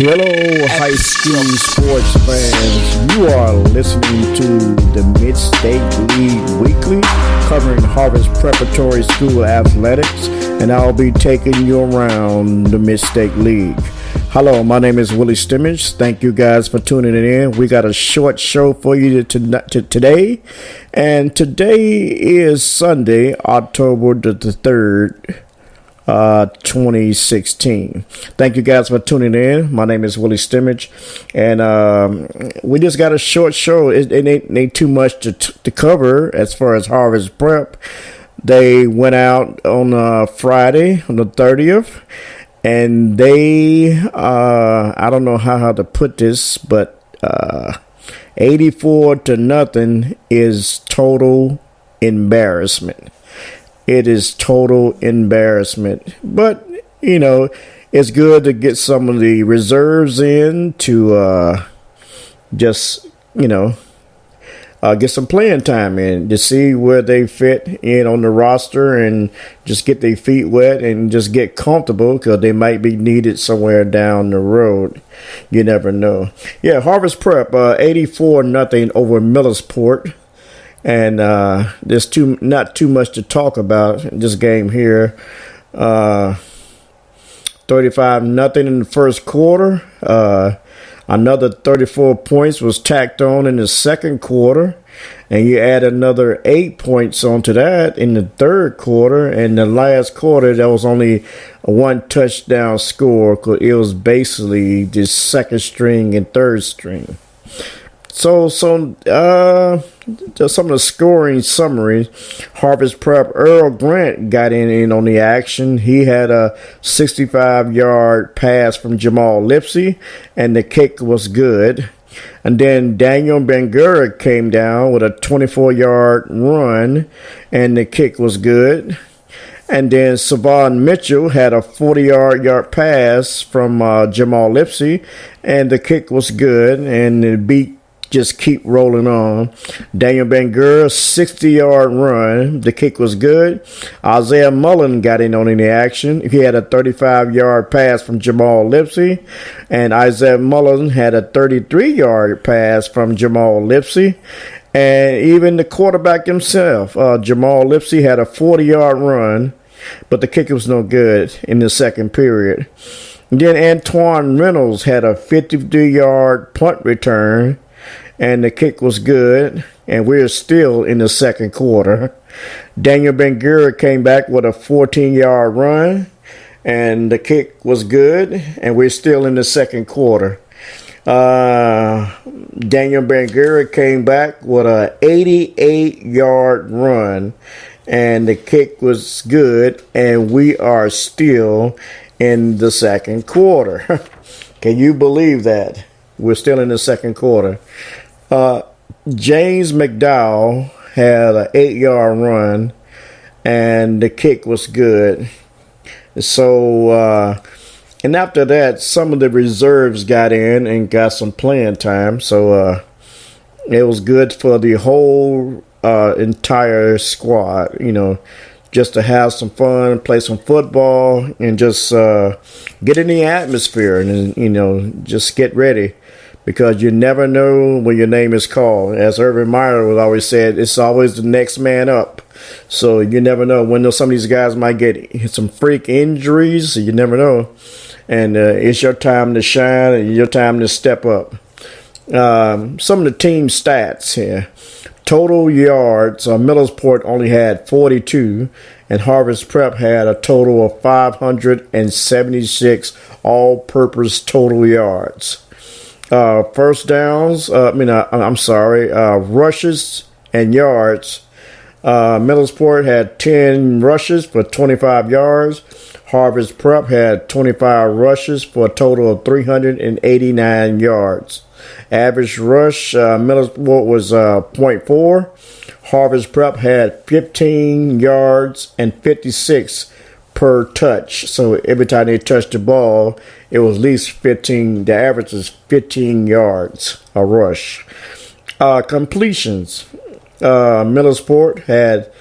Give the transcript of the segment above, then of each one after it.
Hello, high school sports fans. You are listening to the Mid-State League Weekly, covering Harvest Preparatory School athletics, and I'll be taking you around the Mid-State League. Hello, my name is Willie Stimage. Thank you guys for tuning in. We got a short show for you today, and today is Sunday, October the 3rd. 2016. Thank you guys for tuning in. My name is Willie Stimage, and we just got a short show. It ain't too much to cover as far as Harvest Prep. They went out on Friday, on the 30th, and they, I don't know how to put this, but 84-0 is total embarrassment. It is total embarrassment. But, you know, it's good to get some of the reserves in to just, get some playing time in to see where they fit in on the roster and just get their feet wet and just get comfortable because they might be needed somewhere down the road. You never know. Yeah, Harvest Prep, 84-0 over Millersport. And there's not too much to talk about in this game here. 35-0 in the first quarter. Another 34 points was tacked on in the second quarter. And you add another 8 points onto that in the third quarter. And the last quarter, there was only a one touchdown score because it was basically the second string and third string. So some of the scoring summaries. Harvest Prep, Earl Grant got in on the action. He had a 65-yard pass from Jamal Lipsey, and the kick was good. And then Daniel Bangura came down with a 24-yard run, and the kick was good. And then Savon Mitchell had a 40-yard pass from Jamal Lipsey, and the kick was good, and the beat just keep rolling on. Daniel Bangura, 60-yard run. The kick was good. Isaiah Mullen got in on the action. He had a 35-yard pass from Jamal Lipsey. And Isaiah Mullen had a 33-yard pass from Jamal Lipsey. And even the quarterback himself, Jamal Lipsey, had a 40-yard run. But the kick was no good in the second period. And then Antoine Reynolds had a 53-yard punt return. And the kick was good, and we're still in the second quarter. Daniel Bangura came back with a 14-yard run, and the kick was good, and we're still in the second quarter. Daniel Bangura came back with a 88-yard run, and the kick was good, and we are still in the second quarter. Can you believe that? We're still in the second quarter. James McDowell had an 8-yard run, and the kick was good. So, and after that, some of the reserves got in and got some playing time. So, it was good for the whole entire squad, just to have some fun, play some football, and just get in the atmosphere and, just get ready. Because you never know when your name is called. As Urban Meyer would always said, it's always the next man up. So you never know when some of these guys might get some freak injuries. You never know. And it's your time to shine and your time to step up. Some of the team stats here. Total yards, Millersport only had 42, and Harvest Prep had a total of 576 all-purpose total yards. First downs, rushes and yards. Millersport had 10 rushes for 25 yards. Harvest Prep had 25 rushes for a total of 389 yards. Average rush, Millersport was 0.4. Harvest Prep had 15 yards and 56 per touch. So every time they touched the ball, it was at least 15. The average is 15 yards a rush. Completions. Millersport had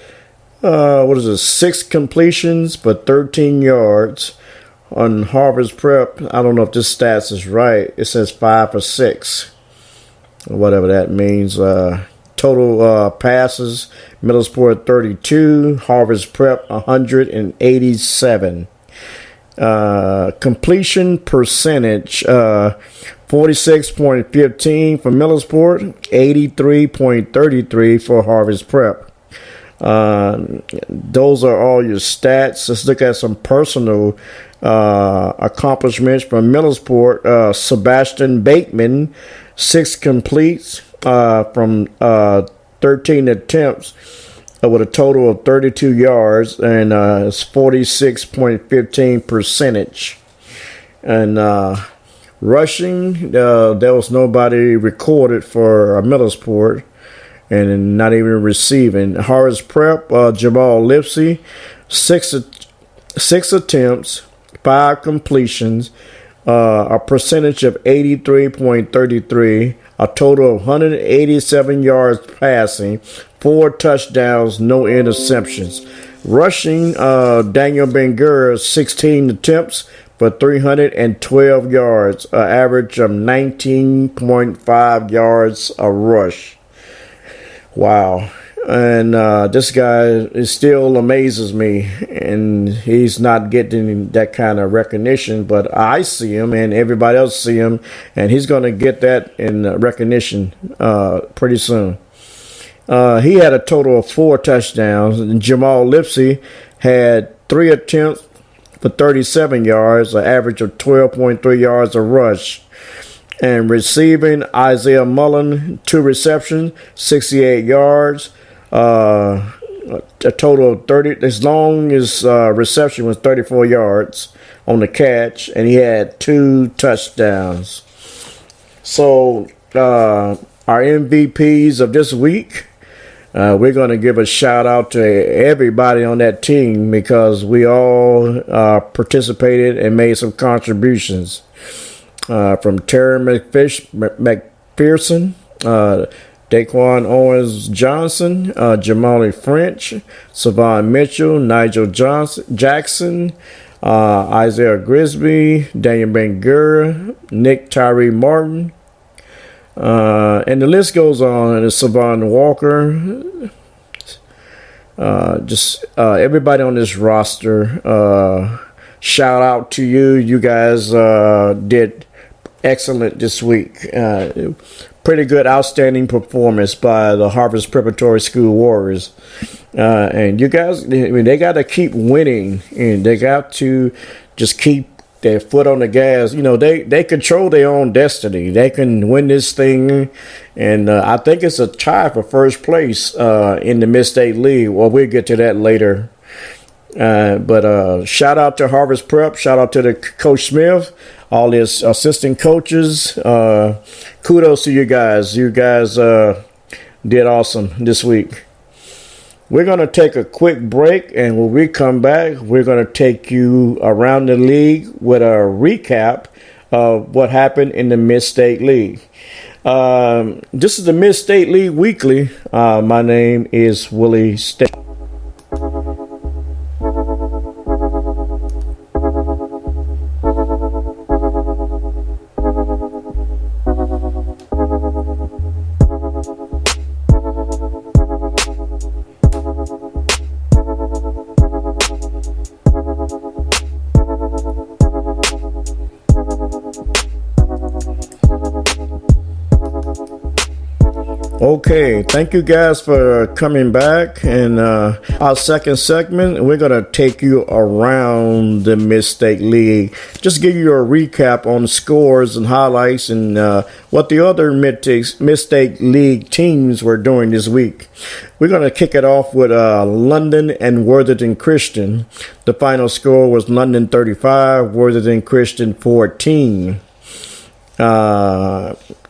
6 completions for 13 yards. on Harvard's Prep. I don't know if this stats is right. It says 5 for 6, whatever that means. Total passes, Middlesport 32, Harvard's Prep 187. Completion percentage, 46.15 for Middlesport, 83.33 for Harvard's Prep. Those are all your stats. Let's look at some personal accomplishments from Middlesport. Sebastian Bateman, 6 completes from 13 attempts with a total of 32 yards, and it's 46.15 percentage. And rushing, there was nobody recorded for Middlesport, and not even receiving. Harvard's Prep, Jamal Lipsey, 6 attempts, 5 completions, a percentage of 83.33, a total of 187 yards passing, 4 touchdowns, no interceptions. Rushing, Daniel Ben-Gur, 16 attempts for 312 yards, an average of 19.5 yards a rush. Wow. And this guy still amazes me, and he's not getting that kind of recognition, but I see him and everybody else see him, and he's going to get that in recognition pretty soon. He had a total of 4 touchdowns, and Jamal Lipsey had 3 attempts for 37 yards, an average of 12.3 yards a rush. And receiving, Isaiah Mullen, 2 receptions, 68 yards, a total of 30, as long as reception was 34 yards on the catch, and he had 2 touchdowns. So our MVPs of this week, we're going to give a shout out to everybody on that team, because we all participated and made some contributions. From Terry McPherson, Daquan Owens Johnson, Jamali French, Savon Mitchell, Nigel Jackson, Isaiah Grisby, Daniel Ben-Gur, Nick Tyree Martin, and the list goes on. It's Savon Walker, just everybody on this roster. Shout out to you. You guys did excellent this week. Pretty good, outstanding performance by the Harvard's Preparatory School Warriors. And you guys, they got to keep winning, and they got to just keep their foot on the gas. They control their own destiny. They can win this thing, and I think it's a tie for first place in the Mid-State League. Well, we'll get to that later. But shout out to Harvard's Prep. Shout out to the Coach Smith, all his assistant coaches. Kudos to you guys. You guys did awesome this week. We're going to take a quick break, and when we come back, we're going to take you around the league with a recap of what happened in the Mid-State League. This is the Mid-State League Weekly. My name is Willie Stimage. Okay, thank you guys for coming back. And our second segment, we're going to take you around the Mid-State League. Just give you a recap on the scores and highlights and what the other Mid-State League teams were doing this week. We're going to kick it off with London and Worthington Christian. The final score was London 35, Worthington Christian 14.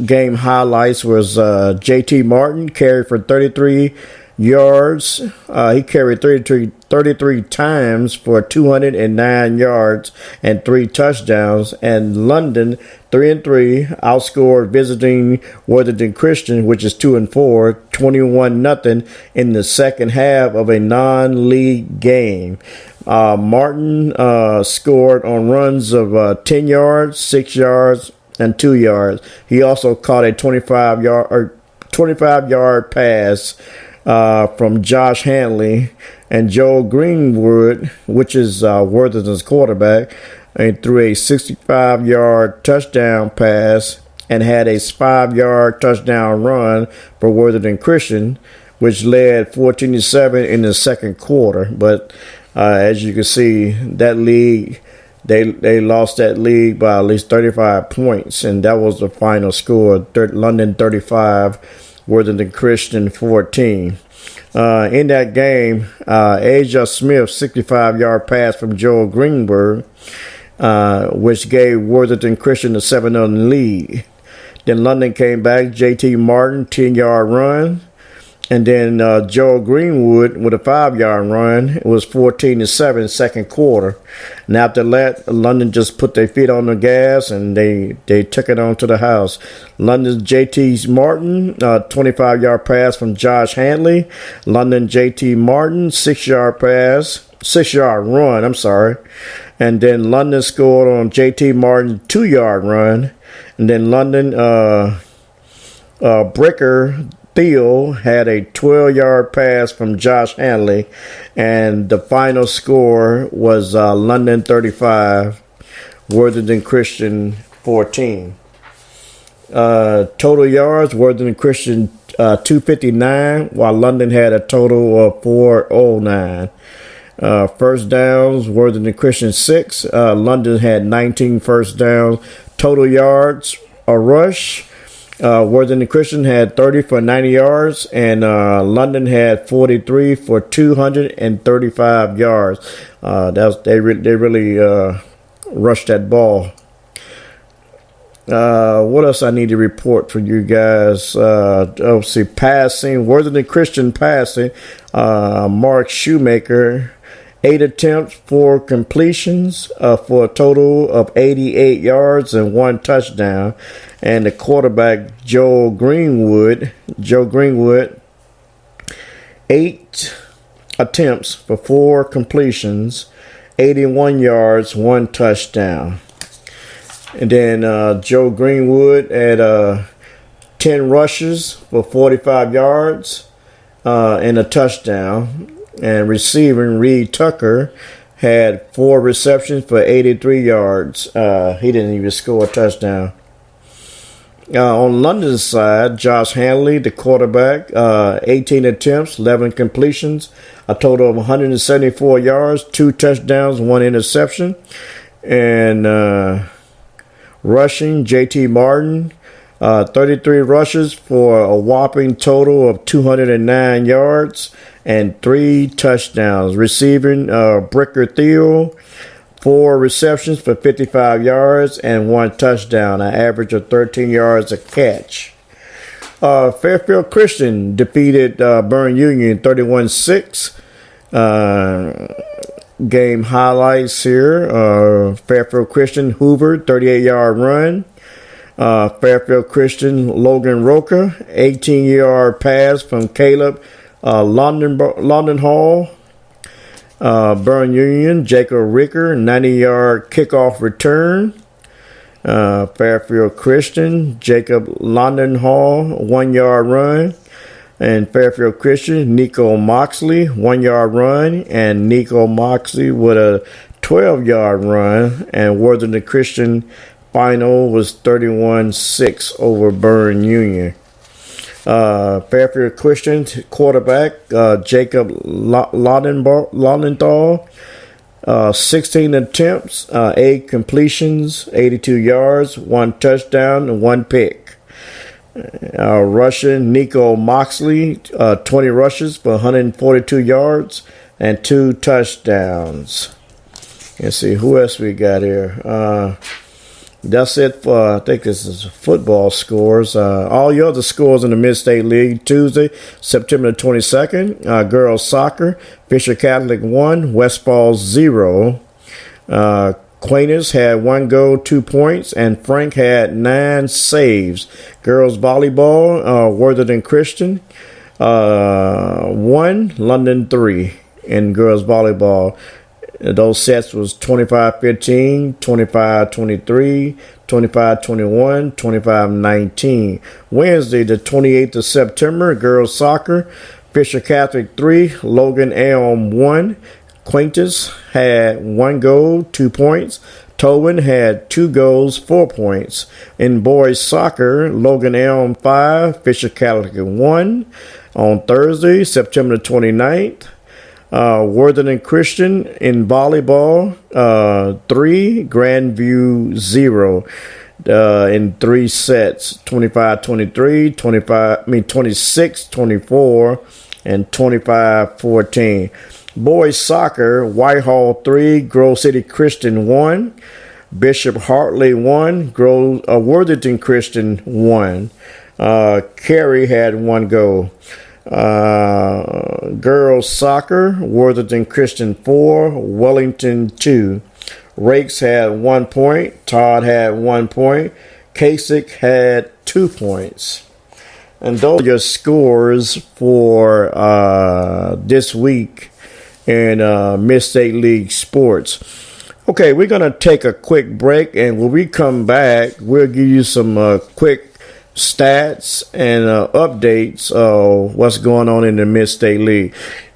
Game highlights was JT Martin carried for 33 yards. He carried 33 times for 209 yards and 3 touchdowns. And London 3-3 outscored visiting Worthington Christian, which is 2-4, 21-0 in the second half of a non-league game. Martin scored on runs of 10 yards, 6 yards, and 2 yards. He also caught a 25-yard pass from Josh Hanley, and Joe Greenwood, which is Worthington's quarterback, and threw a 65-yard touchdown pass and had a 5-yard touchdown run for Worthington Christian, which led 14-7 in the second quarter. But as you can see, that league, they lost that league by at least 35 points, and that was the final score: London 35, Worthington Christian 14. In that game, Aja Smith 65-yard pass from Joel Greenberg, which gave Worthington Christian a 7-0 lead. Then London came back. J.T. Martin 10-yard run, and then Joel Greenwood with a 5-yard run. It was 14-7 second quarter. And after that, London just put their feet on the gas and they took it on to the house. London's J.T. Martin 25-yard pass from Josh Hanley. London J.T. Martin 6-yard run. And then London scored on J.T. Martin 2-yard run. And then London Bricker Theo had a 12-yard pass from Josh Hanley, and the final score was London 35, Worthington Christian 14. Total yards, Worthington Christian 259, while London had a total of 409. First downs, Worthington Christian 6. London had 19 first downs. Total yards, a rush. Worthington Christian had 30 for 90 yards, and London had 43 for 235 yards. They really rushed that ball. What else I need to report for you guys? Passing. Worthington Christian passing. Mark Shoemaker, 8 attempts, 4 completions, for a total of 88 yards and 1 touchdown. And the quarterback, Joe Greenwood, 8 attempts for 4 completions, 81 yards, 1 touchdown. And then Joe Greenwood had 10 rushes for 45 yards and a touchdown. And receiving, Reed Tucker had 4 receptions for 83 yards. He didn't even score a touchdown. On London's side, Josh Hanley, the quarterback, 18 attempts, 11 completions, a total of 174 yards, 2 touchdowns, 1 interception. And rushing, J.T. Martin, 33 rushes for a whopping total of 209 yards and 3 touchdowns. Receiving, Bricker Theo, 4 receptions for 55 yards and 1 touchdown, an average of 13 yards a catch. Fairfield Christian defeated Burn Union 31-6. Game highlights here. Fairfield Christian, Hoover, 38-yard run. Fairfield Christian, Logan Roca, 18-yard pass from Caleb London Hall. Burn Union, Jacob Ricker, 90-yard kickoff return. Fairfield Christian, Jacob London Hall, 1-yard run. And Fairfield Christian, Nico Moxley, 1-yard run. And Nico Moxley with a 12-yard run. And Worthington Christian final was 31-6 over Burn Union. Fairfield Christian quarterback Jacob Londenthal, 16 attempts, 8 completions, 82 yards, 1 touchdown, and 1 pick. Russian Nico Moxley, 20 rushes for 142 yards and 2 touchdowns. Let's see who else we got here. That's it for, I think this is football scores. All your other scores in the Mid-State League: Tuesday, September 22nd, girls soccer, Fisher Catholic 1, West Falls 0. Quainers had 1 goal, 2 points, and Frank had 9 saves. Girls volleyball, Worthington Christian 1, London 3 in girls volleyball. Those sets was 25-15, 25-23, 25-21, 25-19. Wednesday, the 28th of September, girls soccer. Fisher Catholic 3, Logan Elm 1. Quintus had 1 goal, 2 points. Tobin had 2 goals, 4 points. In boys soccer, Logan Elm 5, Fisher Catholic 1. On Thursday, September 29th, Worthington Christian in volleyball 3, Grandview 0 in 3 sets, 25-23, 26-24, and 25-14. Boys soccer, Whitehall 3, Grove City Christian 1, Bishop Hartley 1, Worthington Christian 1. Carey had 1 goal. Girls soccer, Worthington Christian 4, Wellington 2. Rakes had 1 point. Todd had 1 point. Kasich had 2 points. And those are your scores for this week in Mid-State League sports. Okay, we're going to take a quick break, and when we come back, we'll give you some quick stats and updates of what's going on in the Mid-State League.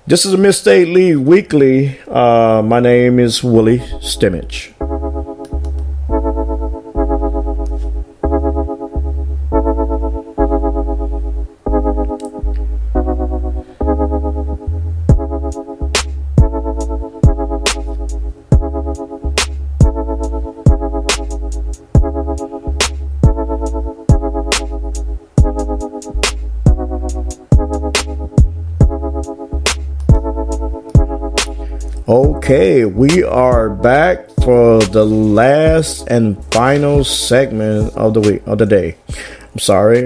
This is a Mid-State League Weekly. My name is Willie Stimage. Okay, we are back for the last and final segment of the day. I'm sorry.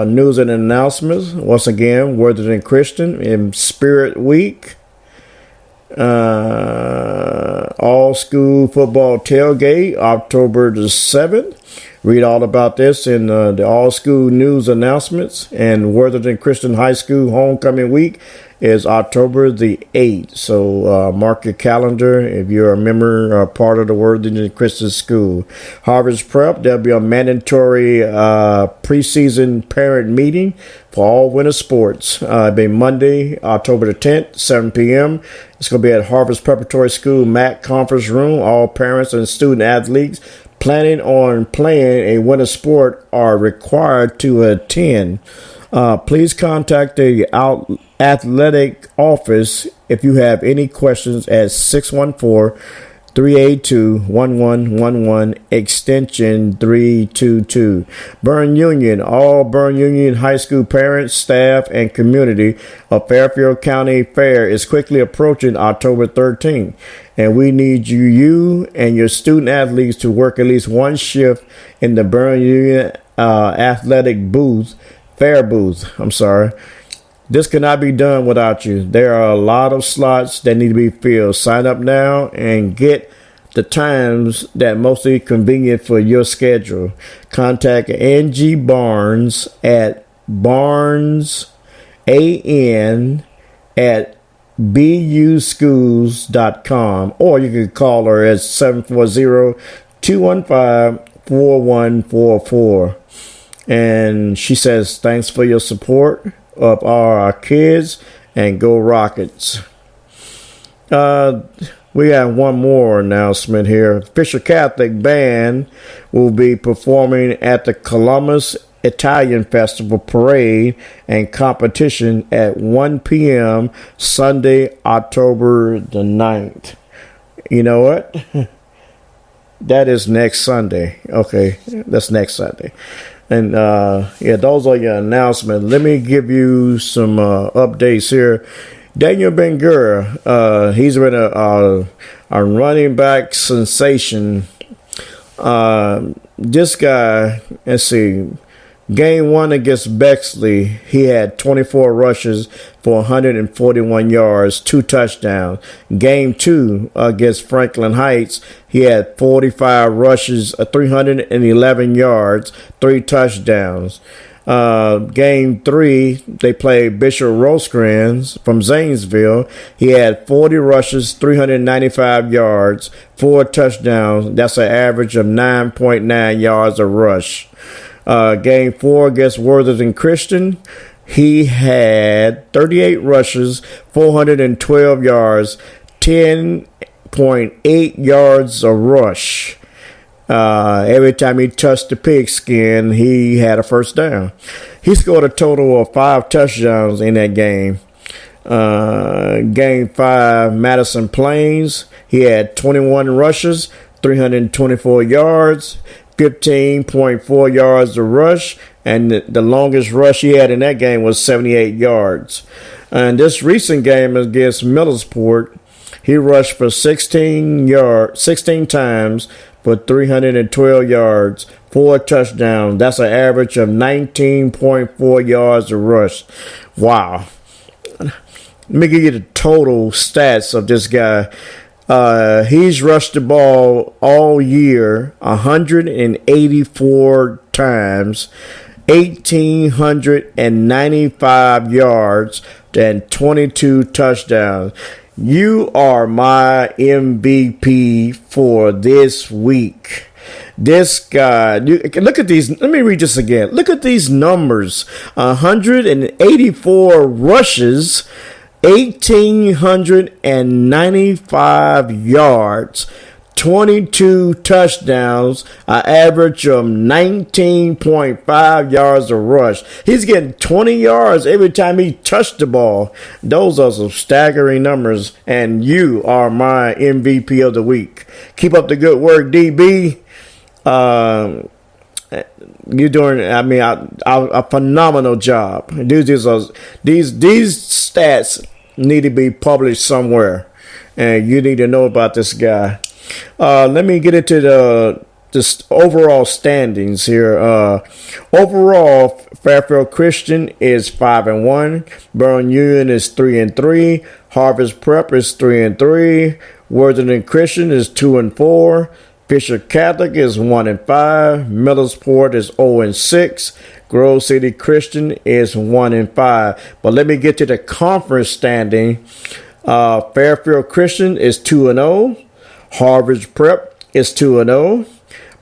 News and announcements. Once again, Worthington Christian in Spirit Week. All school football tailgate, October the 7th. Read all about this in the all school news announcements. And Worthington Christian High School homecoming week is October the 8th. So mark your calendar if you're a member or part of the Worthington Christian School. Harvest Prep, there'll be a mandatory preseason parent meeting for all winter sports. It'll be Monday, October the 10th, 7 p.m. It's going to be at Harvest Preparatory School MAC Conference Room. All parents and student athletes planning on playing a winter sport are required to attend. Please contact the athletic office if you have any questions at 614-382-1111 extension 322. Burn Union, all Burn Union high school parents, staff, and community of Fairfield County Fair is quickly approaching October 13th, and we need you and your student athletes to work at least one shift in the Burn Union athletic booth. Fair booth. This cannot be done without you. There are a lot of slots that need to be filled. Sign up now and get the times that mostly convenient for your schedule. Contact Angie Barnes at barnesan@buschools.com, or you can call her at 740-215-4144. And she says, thanks for your support of our kids, and go Rockets. We have one more announcement here. Fisher Catholic Band will be performing at the Columbus Italian Festival Parade and Competition at 1 p.m. Sunday, October the 9th. You know what? That is next Sunday. Okay, that's next Sunday. And those are your announcements. Let me give you some updates here. Daniel Ben-Gur, he's been a running back sensation. This guy, let's see, game 1 against Bexley, he had 24 rushes for 141 yards, 2 touchdowns. Game 2 against Franklin Heights, he had 45 rushes, 311 yards, 3 touchdowns. Game 3, they played Bishop Rosecrans from Zanesville. He had 40 rushes, 395 yards, 4 touchdowns. That's an average of 9.9 yards a rush. Game 4 against Worthington Christian, he had 38 rushes, 412 yards, 10.8 yards a rush. Every time he touched the pigskin, he had a first down. He scored a total of 5 touchdowns in that game. Game 5, Madison Plains, he had 21 rushes, 324 yards, 15.4 yards a rush, and the longest rush he had in that game was 78 yards. And this recent game against Millersport, he rushed for 16 times for 312 yards, 4 touchdowns. That's an average of 19.4 yards a rush. Wow. Let me give you the total stats of this guy. He's rushed the ball all year 184 times, 1,895 yards, and 22 touchdowns. You are my MVP for this week. This guy, look at these. Let me read this again. Look at these numbers. 184 rushes, 1,895 yards, 22 touchdowns, an average of 19.5 yards a rush. He's getting 20 yards every time he touched the ball. Those are some staggering numbers, and you are my MVP of the week. Keep up the good work, DB. You're doing, a phenomenal job. These stats need to be published somewhere, and you need to know about this guy. Let me get into the overall standings here. Overall, Fairfield Christian is 5-1. Burn Union is 3-3. Harvest Prep is 3-3. Worthington Christian is 2-4. Fisher Catholic is 1-5. Millersport is 0-6. Grove City Christian is 1-5. But let me get to the conference standing. Fairfield Christian is 2-0. Harvard Prep is 2-0.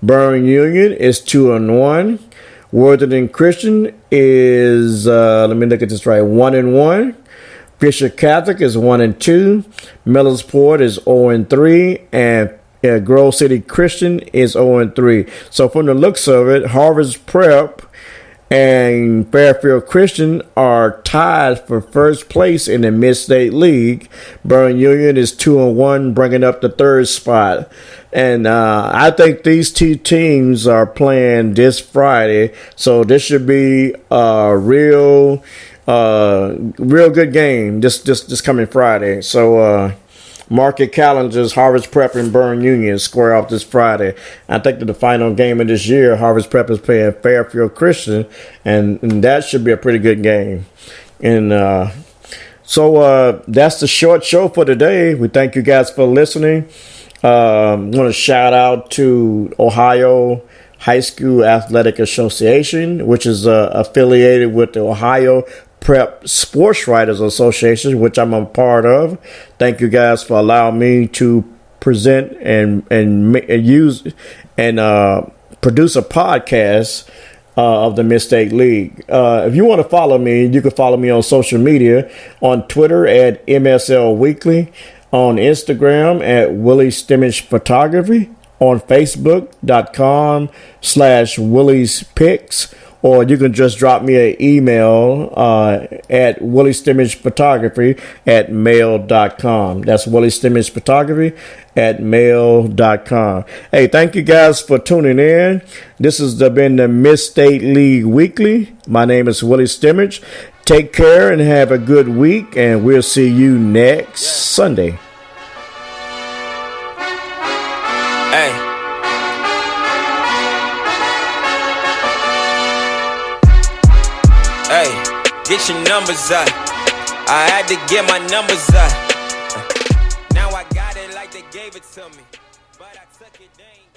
Burn Union is 2-1. Worthington Christian is, let me look at this right, 1-1. Fisher Catholic is 1-2. Millersport is 0-3. And Grove City Christian is 0-3. So from the looks of it, Harvard Prep and Fairfield Christian are tied for first place in the Mid-State League. Burn Union is 2-1, bringing up the third spot. And I think these two teams are playing this Friday, so this should be a real good game this coming Friday. So mark your calendars. Harvest Prep and Burn Union square off this Friday. I think that the final game of this year, Harvest Prep is playing Fairfield Christian, and that should be a pretty good game. And so that's the short show for today. We thank you guys for listening. I want to shout out to Ohio High School Athletic Association, which is affiliated with the Ohio Prep Sports Writers Association, which I'm a part of. Thank you guys for allowing me to present and use and produce a podcast of the Mid-State League. If you want to follow me, you can follow me on social media, on Twitter at MSL Weekly, on Instagram at Willie Stimage Photography, on Facebook.com/Willie's Pics, or you can just drop me an email at Willie Stimage Photography at mail.com. That's Willie Stimage Photography at mail.com. Hey, thank you guys for tuning in. This has been the Mid-State League Weekly. My name is Willie Stimage. Take care and have a good week, and we'll see you next Sunday. Hey. Hey, get your numbers up. I had to get my numbers up. Now I got it like they gave it to me, but I took it, they ain't